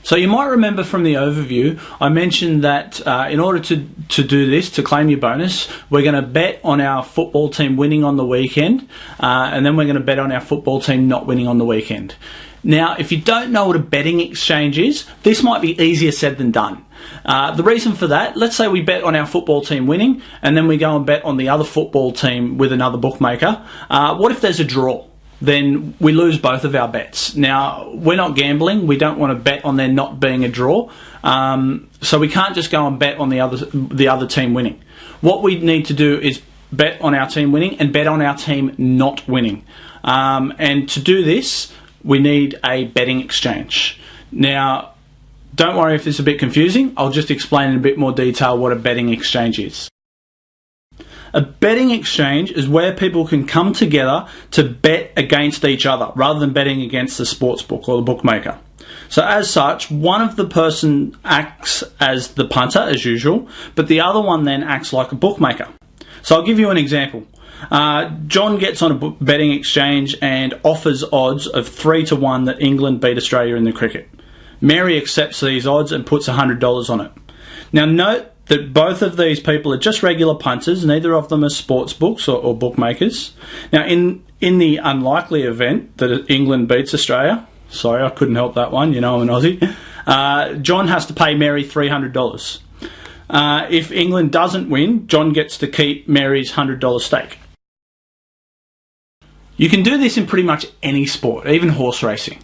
So you might remember from the overview, I mentioned that in order to do this, to claim your bonus, we're going to bet on our football team winning on the weekend, and then we're going to bet on our football team not winning on the weekend. Now, if you don't know what a betting exchange is, this might be easier said than done. The reason for that, let's say we bet on our football team winning, and then we go and bet on the other football team with another bookmaker. What if there's a draw? Then we lose both of our bets. Now, we're not gambling. We don't want to bet on there not being a draw. So we can't just go and bet on the other team winning. What we need to do is bet on our team winning and bet on our team not winning. And to do this, we need a betting exchange. Now, don't worry if this is a bit confusing. I'll just explain in a bit more detail what a betting exchange is. A betting exchange is where people can come together to bet against each other rather than betting against the sportsbook or the bookmaker. So as such, one of the person acts as the punter as usual, but the other one then acts like a bookmaker. So I'll give you an example. John gets on a betting exchange and offers odds of 3-1 that England beat Australia in the cricket. Mary accepts these odds and puts $100 on it. Now note that both of these people are just regular punters, neither of them are sports books or bookmakers. Now, in the unlikely event that England beats Australia, sorry, I couldn't help that one, you know I'm an Aussie, John has to pay Mary $300. If England doesn't win, John gets to keep Mary's $100 stake. You can do this in pretty much any sport, even horse racing.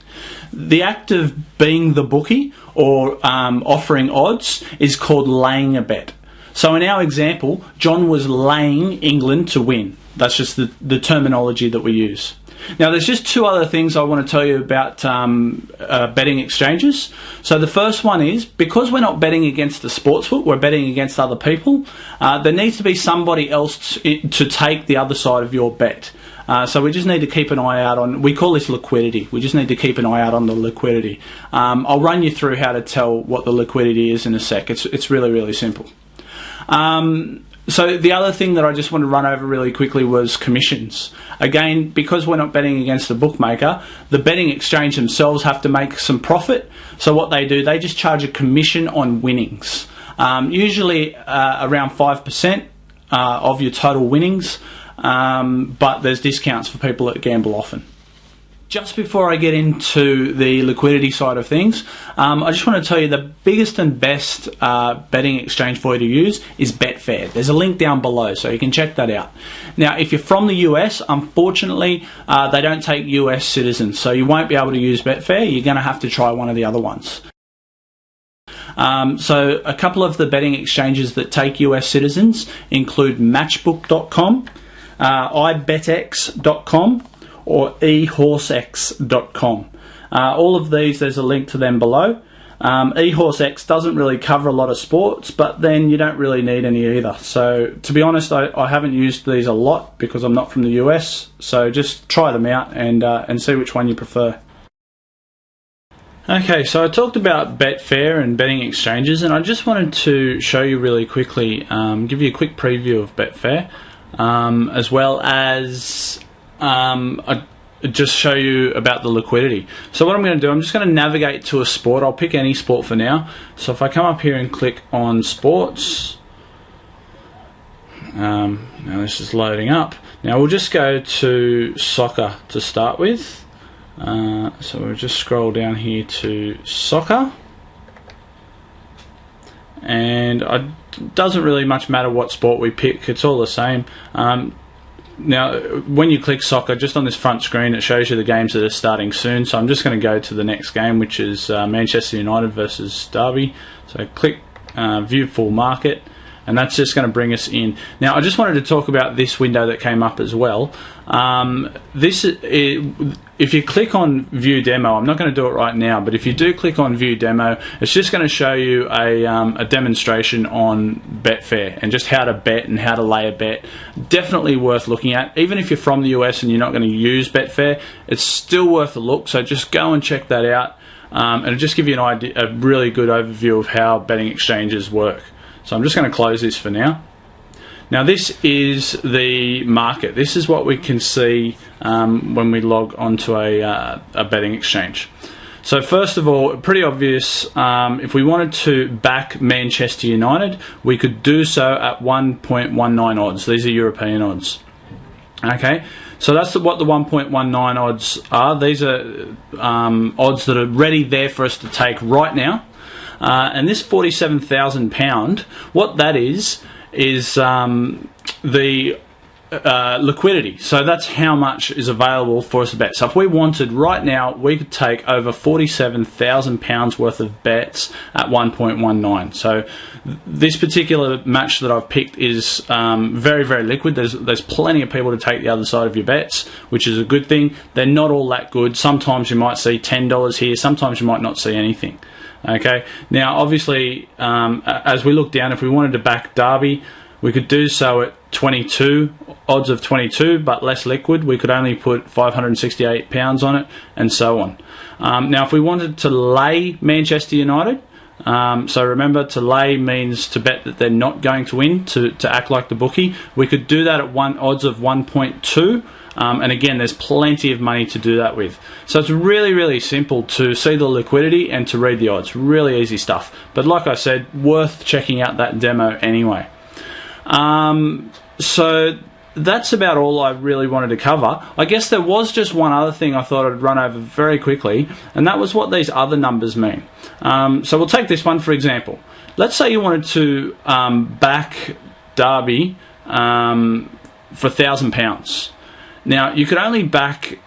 The act of being the bookie or offering odds is called laying a bet. So in our example, John was laying England to win. That's just the terminology that we use. Now there's just two other things I want to tell you about betting exchanges. So the first one is, because we're not betting against the sportsbook, we're betting against other people, there needs to be somebody else to take the other side of your bet. So we just need to keep an eye out on, we call this liquidity. We just need to keep an eye out on the liquidity. I'll run you through how to tell what the liquidity is in a sec. It's really, really simple. So the other thing that I just want to run over really quickly was commissions. Again, because we're not betting against the bookmaker, the betting exchange themselves have to make some profit. So what they do, they just charge a commission on winnings. Usually around 5% of your total winnings. But there's discounts for people that gamble often. Just before I get into the liquidity side of things, I just want to tell you the biggest and best betting exchange for you to use is Betfair. There's a link down below, so you can check that out. Now, if you're from the US, unfortunately, they don't take US citizens, so you won't be able to use Betfair. You're going to have to try one of the other ones. So a couple of the betting exchanges that take US citizens include Matchbook.com, iBetX.com, or eHorseX.com. All of these, there's a link to them below. eHorseX doesn't really cover a lot of sports, but then you don't really need any either. So to be honest, I haven't used these a lot because I'm not from the US, so just try them out and see which one you prefer. Okay, so I talked about Betfair and betting exchanges, and I just wanted to show you really quickly, give you a quick preview of Betfair, as well as just show you about the liquidity. So what I'm going to do, I'm just going to navigate to a sport. I'll pick any sport for now. So if I come up here and click on sports, now this is loading up. Now we'll just go to soccer to start with. So we'll just scroll down here to soccer, and it doesn't really much matter what sport we pick, it's all the same. Now when you click soccer, just on this front screen it shows you the games that are starting soon, so I'm just going to go to the next game, which is Manchester United versus Derby. So click view full market, and that's just going to bring us in. Now I just wanted to talk about this window that came up as well. If you click on view demo, I'm not going to do it right now, but if you do click on view demo, it's just going to show you a demonstration on Betfair and just how to bet and how to lay a bet. Definitely worth looking at. Even if you're from the US and you're not going to use Betfair, it's still worth a look, so just go and check that out, and it'll just give you an idea, a really good overview of how betting exchanges work. So I'm just going to close this for now. Now this is the market. This is what we can see when we log onto a betting exchange. So first of all, pretty obvious, if we wanted to back Manchester United, we could do so at 1.19 odds. These are European odds. Okay, so that's what the 1.19 odds are. These are odds that are ready there for us to take right now. And this £47,000, what that is the liquidity. So that's how much is available for us to bet. So if we wanted right now, we could take over £47,000 worth of bets at 1.19. So this particular match that I've picked is very, very liquid. There's plenty of people to take the other side of your bets, which is a good thing. They're not all that good. Sometimes you might see $10 here. Sometimes you might not see anything. Okay. Now, obviously, as we look down, if we wanted to back Derby, we could do so at 22, odds of 22, but less liquid. We could only put £568 on it, and so on. Now, if we wanted to lay Manchester United, so remember, to lay means to bet that they're not going to win, to act like the bookie. We could do that at odds of 1.2. And again, there's plenty of money to do that with. So it's really, really simple to see the liquidity and to read the odds. Really easy stuff. But like I said, worth checking out that demo anyway. So that's about all I really wanted to cover. I guess there was just one other thing I thought I'd run over very quickly, and that was what these other numbers mean. So we'll take this one for example. Let's say you wanted to back Derby for £1,000. Now, you could only back,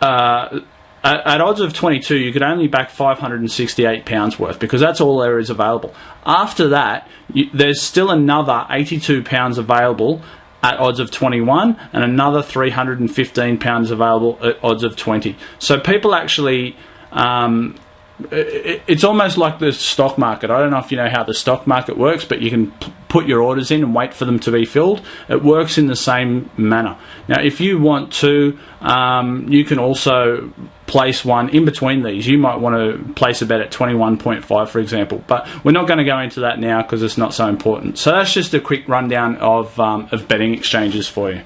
at odds of 22, you could only back £568 worth, because that's all there is available. After that, there's still another £82 available at odds of 21, and another £315 available at odds of 20. So people actually... it's almost like the stock market. I don't know if you know how the stock market works, but you can put your orders in and wait for them to be filled. It works in the same manner. Now, if you want to, you can also place one in between these. You might want to place a bet at 21.5, for example, but we're not going to go into that now because it's not so important. So that's just a quick rundown of betting exchanges for you.